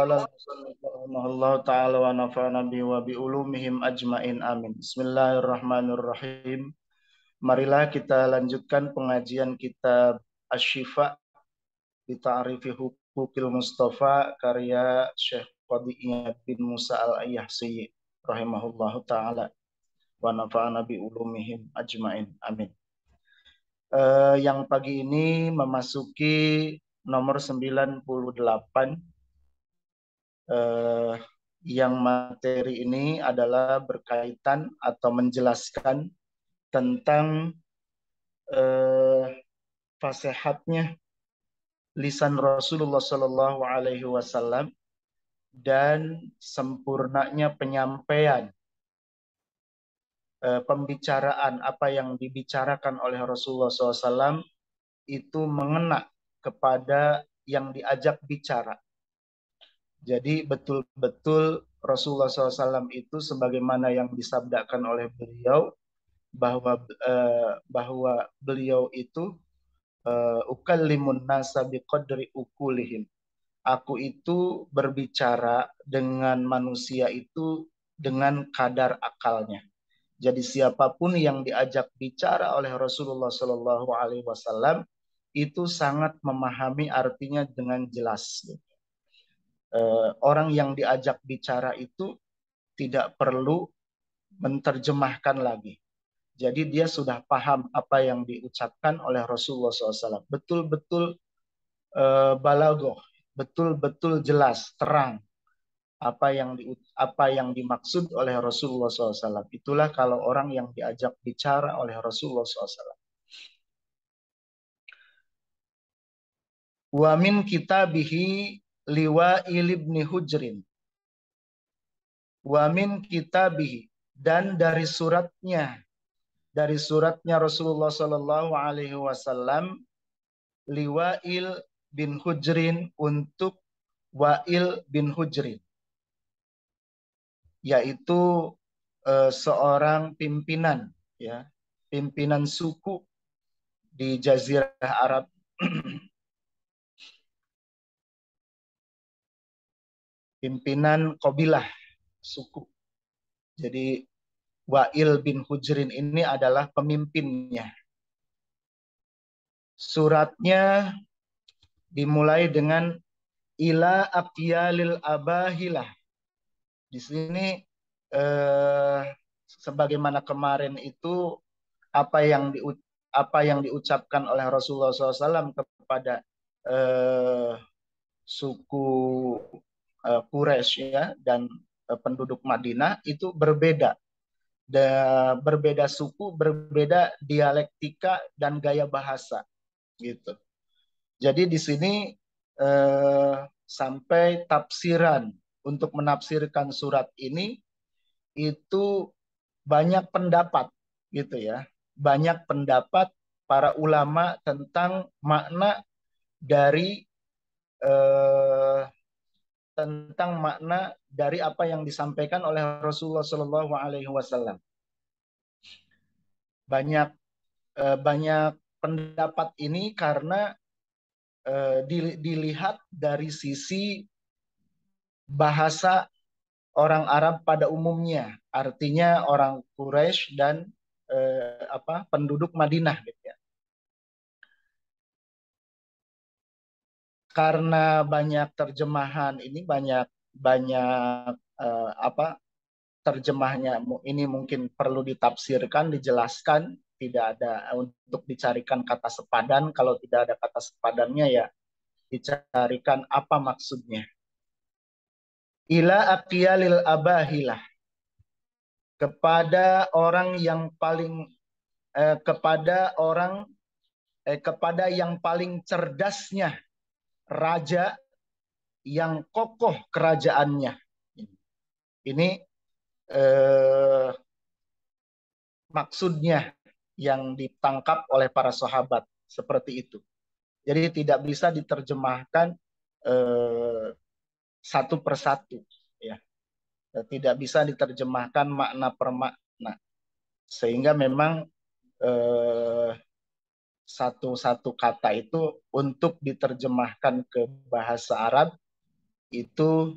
Qala al-musannif rahimahullahu ta'ala wa nafa'ana bihi wa bi ulumihim ajmain amin. Bismillahirrahmanirrahim. Marilah kita lanjutkan pengajian kitab Asy-Syifa bi Ta'rifi Huquqil Mustafa karya Syekh Qadi Iyad bin Musa Al-Ayyahsi rahimahullahu ta'ala wa nafa'ana bi ulumihim ajmain amin. Yang pagi ini memasuki nomor 98. Yang materi ini adalah berkaitan atau menjelaskan tentang fasihatnya lisan Rasulullah Shallallahu Alaihi Wasallam dan sempurnanya penyampaian pembicaraan apa yang dibicarakan oleh Rasulullah SAW itu mengena kepada yang diajak bicara. Jadi betul-betul Rasulullah SAW itu sebagaimana yang disabdakan oleh beliau bahwa beliau itu ukallimun nasa biqadri ukulihim. Aku itu berbicara dengan manusia itu dengan kadar akalnya. Jadi siapapun yang diajak bicara oleh Rasulullah Shallallahu Alaihi Wasallam itu sangat memahami artinya dengan jelas. Orang yang diajak bicara itu tidak perlu menerjemahkan lagi. Jadi dia sudah paham apa yang diucapkan oleh Rasulullah SAW. Betul-betul balagoh, betul-betul jelas, terang apa yang dimaksud oleh Rasulullah SAW. Itulah kalau orang yang diajak bicara oleh Rasulullah SAW. Wa min kitabihi liwa'il ibni Hujrin. Wa min kitabihi, dan dari suratnya Rasulullah Shallallahu Alaihi Wasallam liwa'il bin Hujrin, untuk Wa'il bin Hujrin, yaitu seorang pimpinan, ya, pimpinan suku di Jazirah Arab. Pimpinan kabilah suku. Jadi Wa'il bin Hujrin ini adalah pemimpinnya. Suratnya dimulai dengan ila aqyalil abahilah. Di sini sebagaimana kemarin itu apa yang diucapkan oleh Rasulullah SAW kepada suku Quraisy, ya, dan penduduk Madinah itu berbeda. Berbeda suku, berbeda dialektika dan gaya bahasa, gitu. Jadi di sini sampai tafsiran untuk menafsirkan surat ini itu banyak pendapat, gitu ya. Banyak pendapat para ulama tentang makna dari apa yang disampaikan oleh Rasulullah Shallallahu Alaihi Wasallam. Banyak pendapat ini karena dilihat dari sisi bahasa orang Arab pada umumnya, artinya orang Quraisy dan penduduk Madinah, gitu ya. Karena banyak terjemahan ini, banyak terjemahnya ini mungkin perlu ditafsirkan, dijelaskan, tidak ada untuk dicarikan kata sepadan. Kalau tidak ada kata sepadannya, ya dicarikan apa maksudnya. Ila aqyalil abahilah, kepada orang yang paling kepada yang paling cerdasnya raja yang kokoh kerajaannya. Ini maksudnya yang ditangkap oleh para sahabat seperti itu. Jadi tidak bisa diterjemahkan satu persatu, ya. Tidak bisa diterjemahkan makna per makna, sehingga memang satu-satu kata itu untuk diterjemahkan ke bahasa Arab itu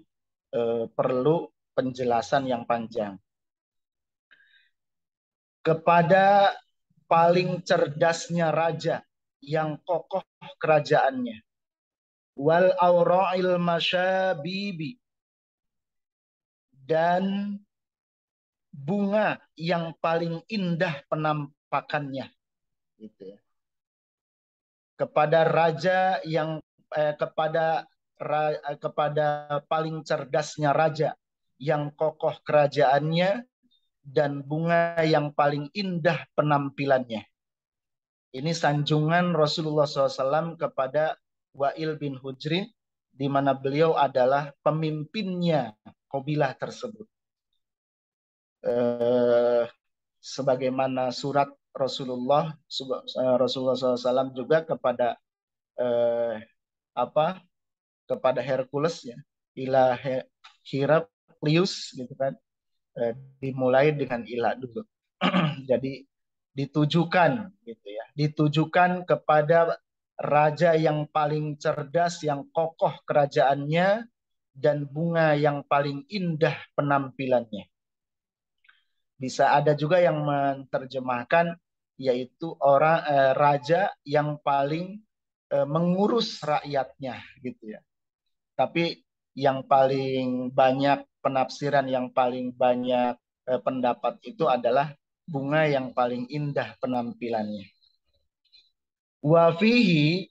perlu penjelasan yang panjang. Kepada paling cerdasnya raja yang kokoh kerajaannya, wal aura'il masyabibi, dan bunga yang paling indah penampakannya, gitu ya. Kepada raja yang kepada paling cerdasnya raja yang kokoh kerajaannya dan bunga yang paling indah penampilannya. Ini sanjungan Rasulullah SAW kepada Wa'il bin Hujrin, di mana beliau adalah pemimpinnya kabilah tersebut. Sebagaimana surat Rasulullah SAW juga kepada kepada Hercules, ya, ilah Heraklius, gitu kan, dimulai dengan ilah dulu. Jadi ditujukan, gitu ya, ditujukan kepada raja yang paling cerdas, yang kokoh kerajaannya, dan bunga yang paling indah penampilannya. Bisa ada juga yang menerjemahkan yaitu raja yang paling mengurus rakyatnya, gitu ya. Tapi yang paling banyak penafsiran, yang paling banyak pendapat itu adalah bunga yang paling indah penampilannya. Wafihi,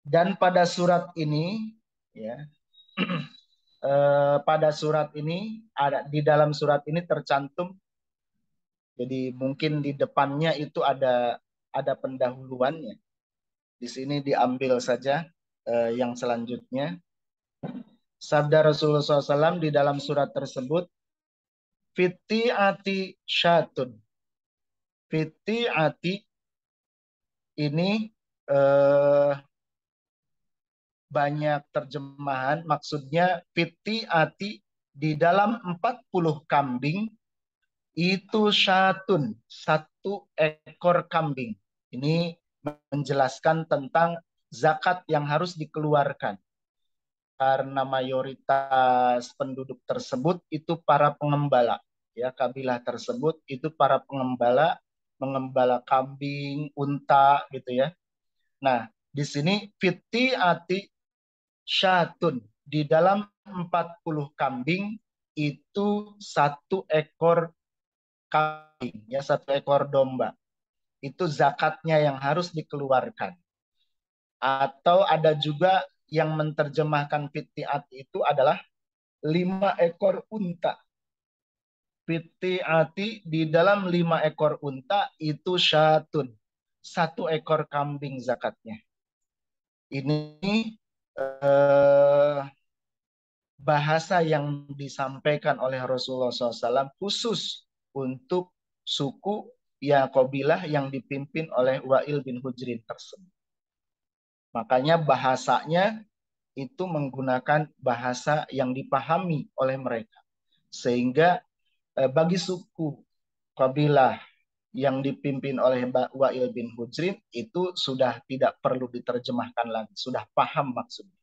dan pada surat ini, ya, pada surat ini ada, di dalam surat ini tercantum, jadi mungkin di depannya itu ada pendahuluannya. Di sini diambil saja yang selanjutnya. Sabda Rasulullah SAW di dalam surat tersebut, Fiti ati syatun. Fiti ati ini banyak terjemahan, maksudnya fiti ati di dalam 40 kambing itu syatun, satu ekor kambing. Ini menjelaskan tentang zakat yang harus dikeluarkan. Karena mayoritas penduduk tersebut itu para pengembala, ya, kabilah tersebut itu para pengembala, mengembala kambing, unta, gitu ya. Nah, di sini fiti ati syatun, di dalam 40 kambing itu satu ekor kambing, ya, satu ekor domba. Itu zakatnya yang harus dikeluarkan. Atau ada juga yang menerjemahkan fitiat itu adalah 5 ekor unta. Fitiati di dalam 5 ekor unta itu syatun, satu ekor kambing zakatnya. Ini bahasa yang disampaikan oleh Rasulullah SAW khusus untuk suku ya kabilah yang dipimpin oleh Wa'il bin Hujrin tersebut. Makanya bahasanya itu menggunakan bahasa yang dipahami oleh mereka. Sehingga bagi suku kabilah yang dipimpin oleh Wa'il bin Hujrin itu sudah tidak perlu diterjemahkan lagi, sudah paham maksudnya.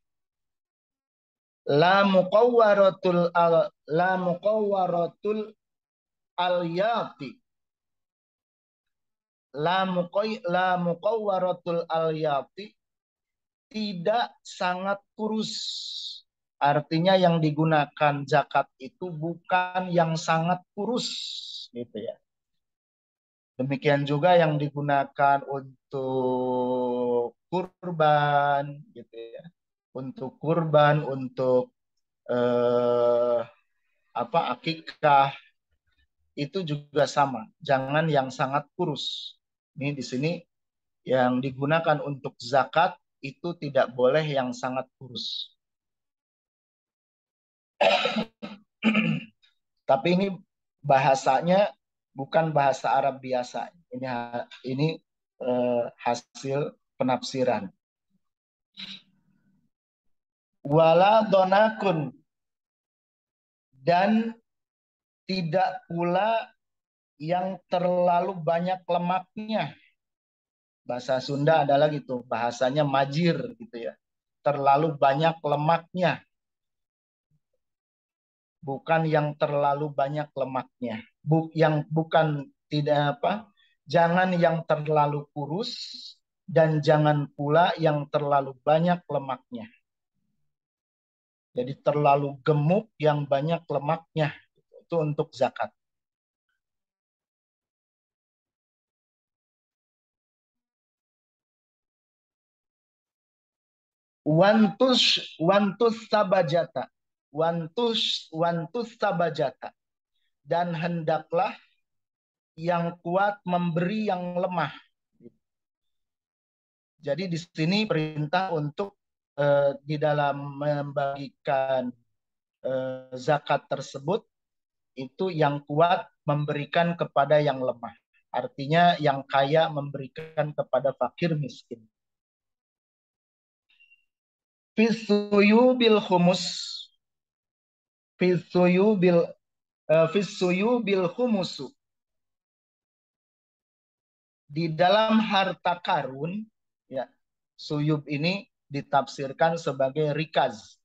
La muqawwaratul al-yati. La muqawwaratul al-yati, tidak sangat kurus. Artinya yang digunakan zakat itu bukan yang sangat kurus, gitu ya. Demikian juga yang digunakan untuk kurban, gitu ya. Untuk kurban, untuk akikah, itu juga sama. Jangan yang sangat kurus. Ini di sini yang digunakan untuk zakat itu tidak boleh yang sangat kurus. Tapi ini bahasanya bukan bahasa Arab biasa. Ini hasil penafsiran. Wala donakun, dan tidak pula yang terlalu banyak lemaknya. Bahasa Sunda adalah gitu, bahasanya majir, gitu ya. terlalu banyak lemaknya, bukan yang terlalu banyak lemaknya. Bukan tidak apa? Jangan yang terlalu kurus dan jangan pula yang terlalu banyak lemaknya. Jadi terlalu gemuk yang banyak lemaknya. Itu untuk zakat. Wantus sabajata. Wantus sabajata. Dan hendaklah yang kuat memberi yang lemah. Jadi di sini perintah untuk di dalam membagikan zakat tersebut itu yang kuat memberikan kepada yang lemah. Artinya yang kaya memberikan kepada fakir miskin. Fisuyu bil humus. Fisuyu bil humusu. Di dalam harta karun, ya, suyub ini ditafsirkan sebagai rikaz.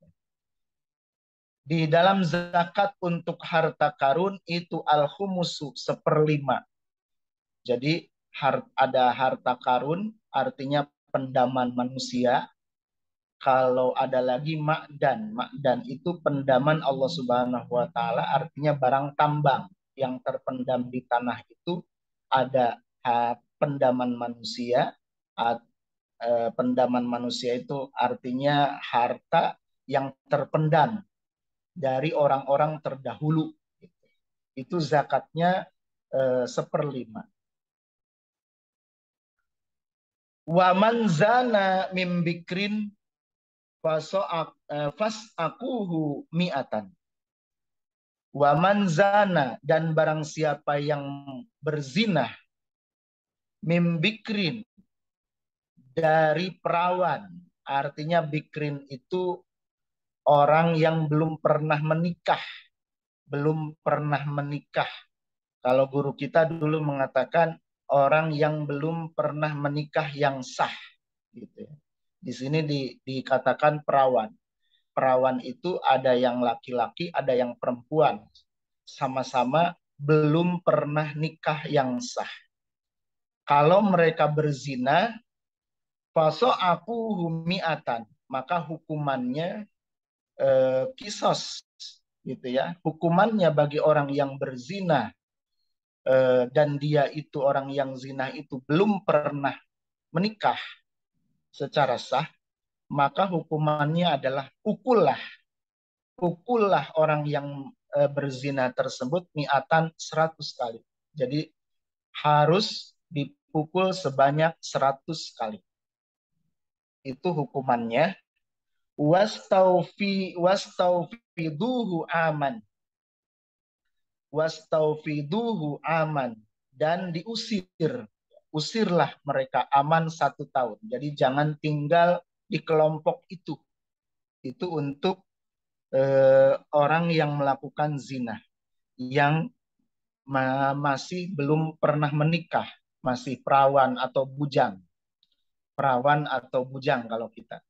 Di dalam zakat untuk harta karun itu al-humusu 1/5. Jadi ada harta karun artinya pendaman manusia. Kalau ada lagi makdan. Makdan itu pendaman Allah Subhanahu wa taala, artinya barang tambang yang terpendam di tanah itu ada pendaman manusia. Pendaman manusia itu artinya harta yang terpendam dari orang-orang terdahulu. Itu zakatnya 1/5. Waman zana mimbikrin fasakuhu mi'atan. Waman zana, dan barang siapa yang berzina mimbikrin, dari perawan. Artinya bikrin itu orang yang belum pernah menikah. Belum pernah menikah. Kalau guru kita dulu mengatakan orang yang belum pernah menikah yang sah. Gitu ya. Di sini dikatakan perawan. Perawan itu ada yang laki-laki, ada yang perempuan. Sama-sama belum pernah nikah yang sah. Kalau mereka berzina, aku humiatan, maka hukumannya kisos, gitu ya. Hukumannya bagi orang yang berzina dan dia itu orang yang zina itu belum pernah menikah secara sah, maka hukumannya adalah pukullah orang yang berzina tersebut mi'atan 100 kali. Jadi harus dipukul sebanyak 100 kali. Itu hukumannya. Wastaufiduhu aman. Wastaufiduhu aman. Dan usirlah mereka aman 1 tahun. Jadi jangan tinggal di kelompok itu. Itu untuk orang yang melakukan zina, yang masih belum pernah menikah, masih perawan atau bujang. Perawan atau bujang kalau kita.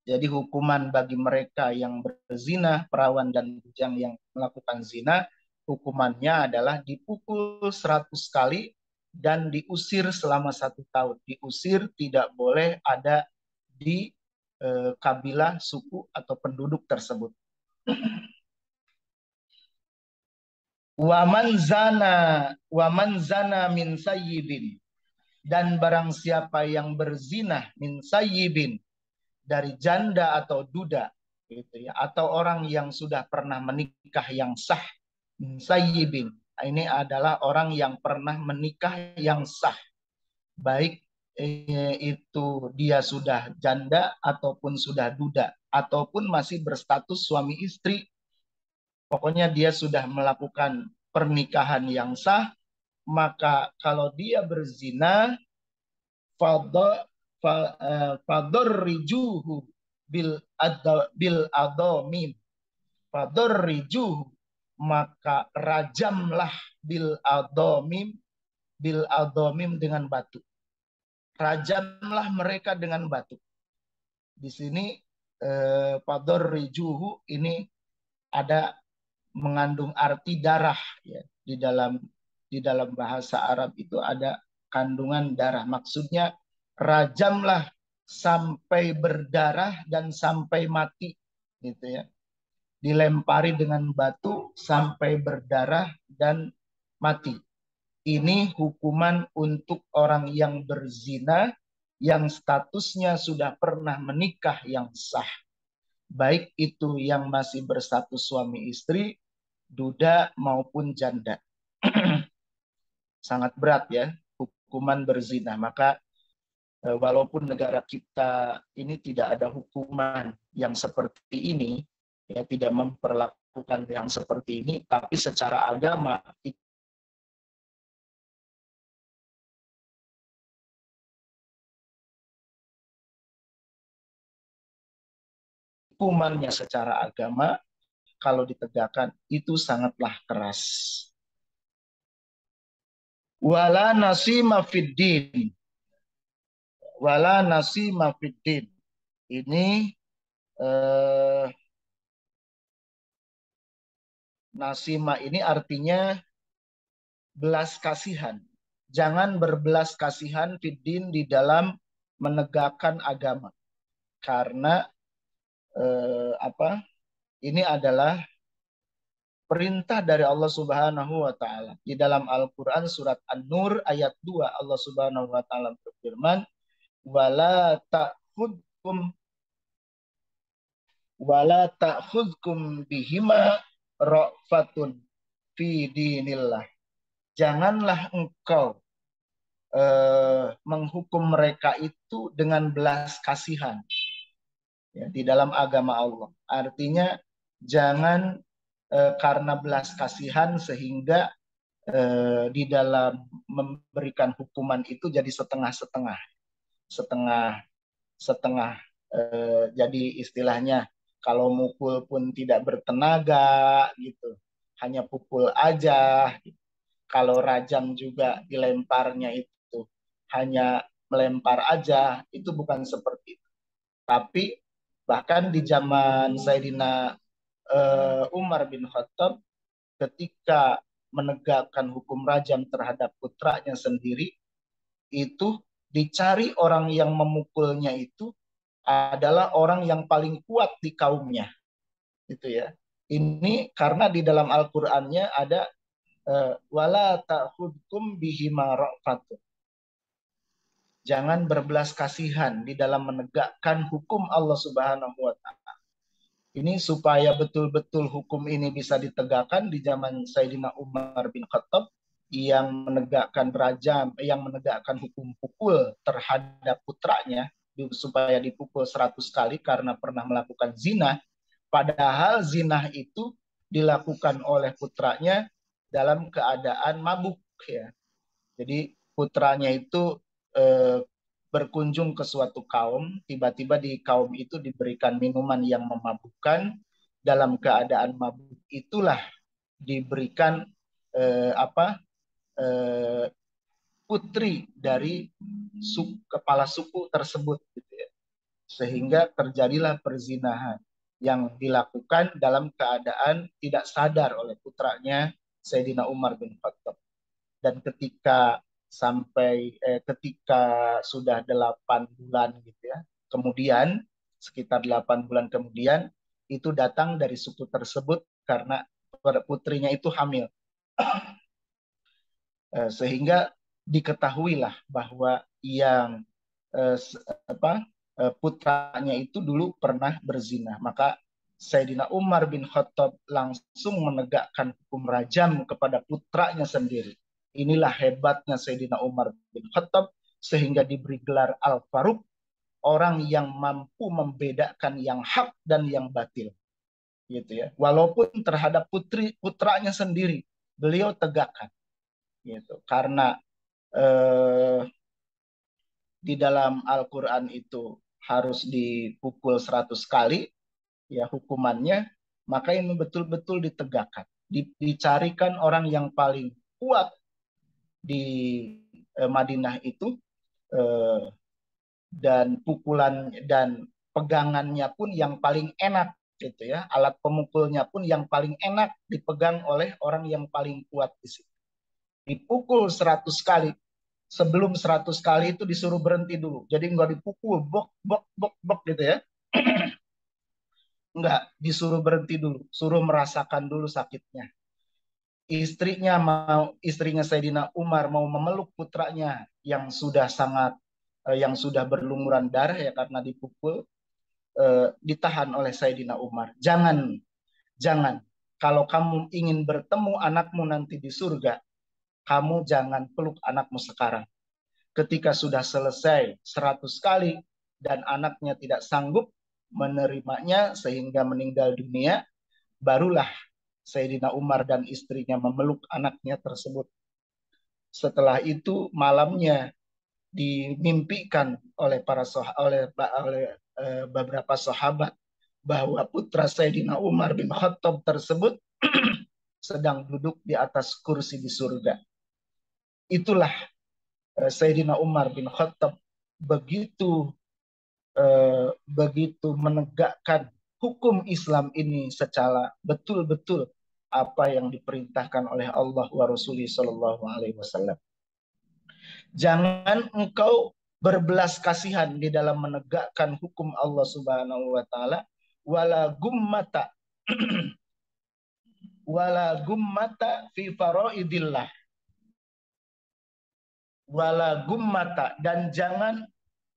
Jadi hukuman bagi mereka yang berzina, perawan dan bujang yang melakukan zina, hukumannya adalah dipukul 100 kali dan diusir selama 1 tahun. Diusir, tidak boleh ada di kabilah, suku, atau penduduk tersebut. Waman zana min sayyibin, dan barang siapa yang berzina min sayyibin, dari janda atau duda, gitu ya, atau orang yang sudah pernah menikah yang sah, min sayyibin, ini adalah orang yang pernah menikah yang sah, baik itu dia sudah janda ataupun sudah duda ataupun masih berstatus suami istri. Pokoknya dia sudah melakukan pernikahan yang sah, maka kalau dia berzina, fadorrijuhu bil adomim. Fadorrijuhu, maka rajamlah bil adomim dengan batu. Rajamlah mereka dengan batu. Di sini fadorrijuhu ini ada mengandung arti darah ya. Di dalam bahasa Arab itu ada kandungan darah. Maksudnya rajamlah sampai berdarah dan sampai mati gitu ya. Dilempari dengan batu sampai berdarah dan mati. Ini hukuman untuk orang yang berzina yang statusnya sudah pernah menikah yang sah. Baik itu yang masih berstatus suami istri, duda maupun janda. Sangat berat ya hukuman berzina. Maka walaupun negara kita ini tidak ada hukuman yang seperti ini, ya tidak memperlakukan yang seperti ini, tapi secara agama hukumannya secara agama kalau ditegakkan itu sangatlah keras. Wala nasima fiddin. Wala nasima fiddin. Ini eh, nasima ini artinya belas kasihan. Jangan berbelas kasihan fiddin di dalam menegakkan agama. Karena apa? Ini adalah perintah dari Allah Subhanahu wa taala. Di dalam Al-Qur'an surat An-Nur ayat 2 Allah Subhanahu wa taala berfirman, "Wala ta'khudkum wala ta'khudkum bihima ra'fatun fi dinillah." Janganlah engkau menghukum mereka itu dengan belas kasihan ya, di dalam agama Allah. Artinya jangan karena belas kasihan sehingga di dalam memberikan hukuman itu jadi setengah-setengah, setengah-setengah. Jadi istilahnya kalau mukul pun tidak bertenaga gitu, hanya pukul aja. Kalau rajam juga dilemparnya itu hanya melempar aja, itu bukan seperti itu. Tapi bahkan di zaman Sayyidina Umar bin Khattab ketika menegakkan hukum rajam terhadap putranya sendiri, itu dicari orang yang memukulnya itu adalah orang yang paling kuat di kaumnya. Itu ya. Ini karena di dalam Al-Qur'annya ada wala ta'khudkum bihima ra'fatun. Jangan berbelas kasihan di dalam menegakkan hukum Allah Subhanahu wa taala. Ini supaya betul-betul hukum ini bisa ditegakkan di zaman Sayyidina Umar bin Khattab yang menegakkan rajam, yang menegakkan hukum pukul terhadap putranya supaya dipukul 100 kali karena pernah melakukan zina, padahal zina itu dilakukan oleh putranya dalam keadaan mabuk ya. Jadi putranya itu eh, berkunjung ke suatu kaum, tiba-tiba di kaum itu diberikan minuman yang memabukkan, dalam keadaan mabuk itulah diberikan apa putri dari kepala suku tersebut gitu ya. Sehingga terjadilah perzinahan yang dilakukan dalam keadaan tidak sadar oleh putranya Sayyidina Umar bin Khattab. Dan ketika sudah 8 bulan gitu ya, kemudian sekitar 8 bulan kemudian itu datang dari suku tersebut karena putrinya itu hamil. Sehingga diketahuilah bahwa yang eh, apa putranya itu dulu pernah berzina. Maka Sayyidina Umar bin Khattab langsung menegakkan hukum rajam kepada putranya sendiri. Inilah hebatnya Sayyidina Umar bin Khattab sehingga diberi gelar Al-Faruq, orang yang mampu membedakan yang hak dan yang batil. Gitu ya. Walaupun terhadap putranya sendiri beliau tegakkan gitu. Karena eh, di dalam Al-Quran itu harus dipukul 100 kali ya hukumannya, maka ini betul-betul ditegakkan. Dicarikan orang yang paling kuat di Madinah itu, dan pukulan dan pegangannya pun yang paling enak gitu ya, alat pemukulnya pun yang paling enak dipegang oleh orang yang paling kuat di situ. Dipukul 100 kali, sebelum 100 kali itu disuruh berhenti dulu. Jadi nggak dipukul bok bok bok bok gitu ya. Enggak, disuruh berhenti dulu, suruh merasakan dulu sakitnya. Istrinya Sayyidina Umar mau memeluk putranya yang sudah yang sudah berlumuran darah ya karena dipukul, ditahan oleh Sayyidina Umar. Jangan, jangan. Kalau kamu ingin bertemu anakmu nanti di surga, kamu jangan peluk anakmu sekarang. Ketika sudah selesai 100 kali dan anaknya tidak sanggup menerimanya sehingga meninggal dunia, barulah Sayyidina Umar dan istrinya memeluk anaknya tersebut. Setelah itu malamnya dimimpikan oleh beberapa sahabat bahwa putra Sayyidina Umar bin Khattab tersebut sedang duduk di atas kursi di surga. Itulah Sayyidina Umar bin Khattab begitu begitu menegakkan hukum Islam ini secara betul-betul apa yang diperintahkan oleh Allah wa Rasulih Shallallahu Alaihi Wasallam. Jangan engkau berbelas kasihan di dalam menegakkan hukum Allah Subhanahu Wa Taala. Wala gummata wala gummata fi faraidillah. Wala gummata, dan jangan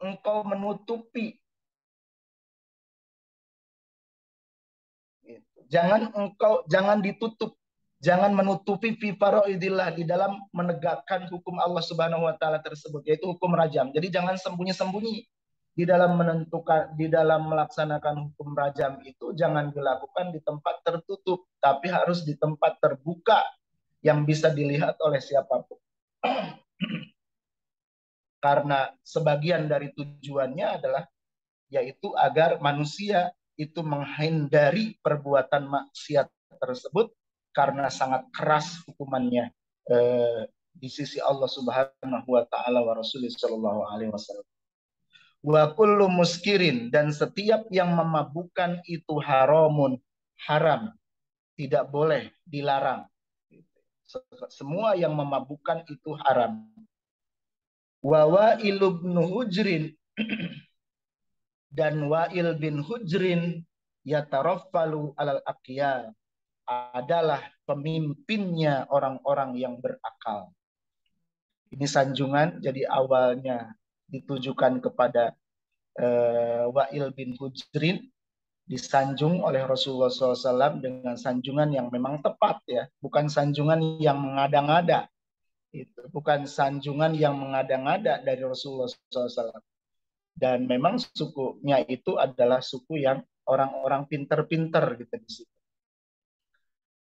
engkau menutupi, jangan ditutup, jangan menutupi fi faraidillah, di dalam menegakkan hukum Allah Subhanahu Wa Taala tersebut, yaitu hukum rajam. Jadi jangan sembunyi-sembunyi di dalam melaksanakan hukum rajam itu. Jangan dilakukan di tempat tertutup, tapi harus di tempat terbuka yang bisa dilihat oleh siapapun. Karena sebagian dari tujuannya adalah yaitu agar manusia itu menghindari perbuatan maksiat tersebut karena sangat keras hukumannya di sisi Allah Subhanahu Wa Taala wa Rasulullah Shallallahu Alaihi Wasallam. Wa kullu muskirin, dan setiap yang memabukkan itu haramun, haram, tidak boleh, dilarang. Semua yang memabukkan itu haram. Wa Wa'il bin Hujrin, dan Wa'il bin Hujrin yataraffalu alal aqyal, adalah pemimpinnya orang-orang yang berakal. Ini sanjungan, jadi awalnya ditujukan kepada Wa'il bin Hujrin, disanjung oleh Rasulullah SAW dengan sanjungan yang memang tepat ya, bukan sanjungan yang mengada-ngada. Itu bukan sanjungan yang mengada-ngada dari Rasulullah SAW. Dan memang sukunya itu adalah suku yang orang-orang pinter-pinter gitu di situ.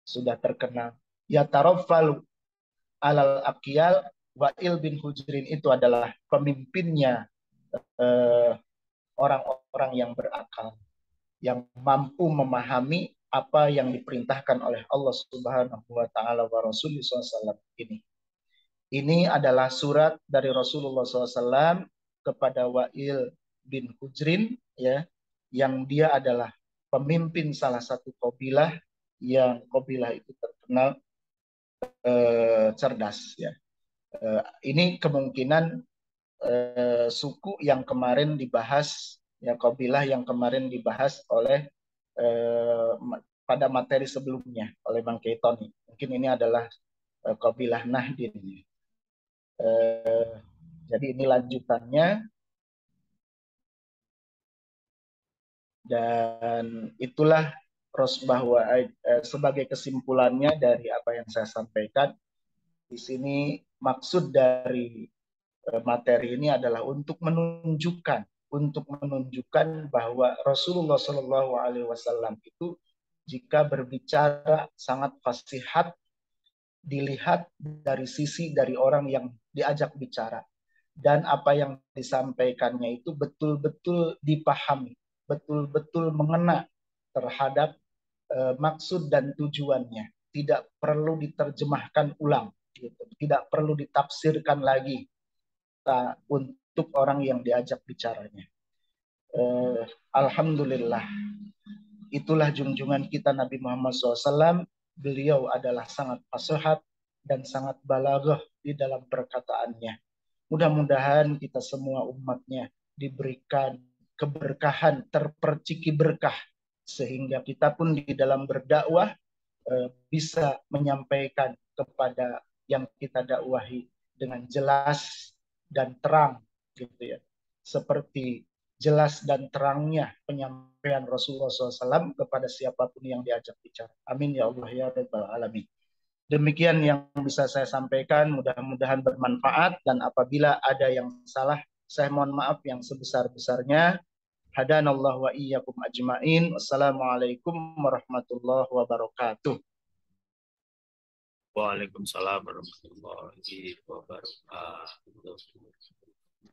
Sudah terkenal. Ya taraffalu alal aqyal, Wa'il bin Hujrin itu adalah pemimpinnya orang-orang yang berakal, yang mampu memahami apa yang diperintahkan oleh Allah Subhanahu Wa Taala wa Rasulullah SAW ini. Ini adalah surat dari Rasulullah SAW kepada Wa'il bin Hujrin, ya, yang dia adalah pemimpin salah satu kabilah yang kabilah itu terkenal cerdas. Ya. Ini kemungkinan suku yang kemarin dibahas, ya, kabilah yang kemarin dibahas oleh pada materi sebelumnya oleh Bang Keiton. Mungkin ini adalah kabilah Nahdin. Jadi ini lanjutannya, dan itulah bahwa sebagai kesimpulannya dari apa yang saya sampaikan di sini, maksud dari materi ini adalah untuk menunjukkan bahwa Rasulullah Shallallahu Alaihi Wasallam itu jika berbicara sangat fasihat, dilihat dari sisi dari orang yang diajak bicara, dan apa yang disampaikannya itu betul-betul dipahami, betul-betul mengena terhadap maksud dan tujuannya, tidak perlu diterjemahkan ulang, gitu. Tidak perlu ditafsirkan lagi untuk orang yang diajak bicaranya. Alhamdulillah, itulah junjungan kita Nabi Muhammad SAW. Beliau adalah sangat fasihat dan sangat balaghah di dalam perkataannya. Mudah-mudahan kita semua umatnya diberikan keberkahan, terperciki berkah, sehingga kita pun di dalam berdakwah bisa menyampaikan kepada yang kita dakwahi dengan jelas dan terang, gitu ya. Seperti jelas dan terangnya penyampaian Rasulullah SAW kepada siapapun yang diajak bicara. Amin ya Allah ya Rabbal Alamin. Demikian yang bisa saya sampaikan, mudah-mudahan bermanfaat, dan apabila ada yang salah, saya mohon maaf yang sebesar-besarnya. Hadanallahu wa iyyakum ajmain. Wassalamualaikum warahmatullahi wabarakatuh. Waalaikumsalam warahmatullahi wabarakatuh.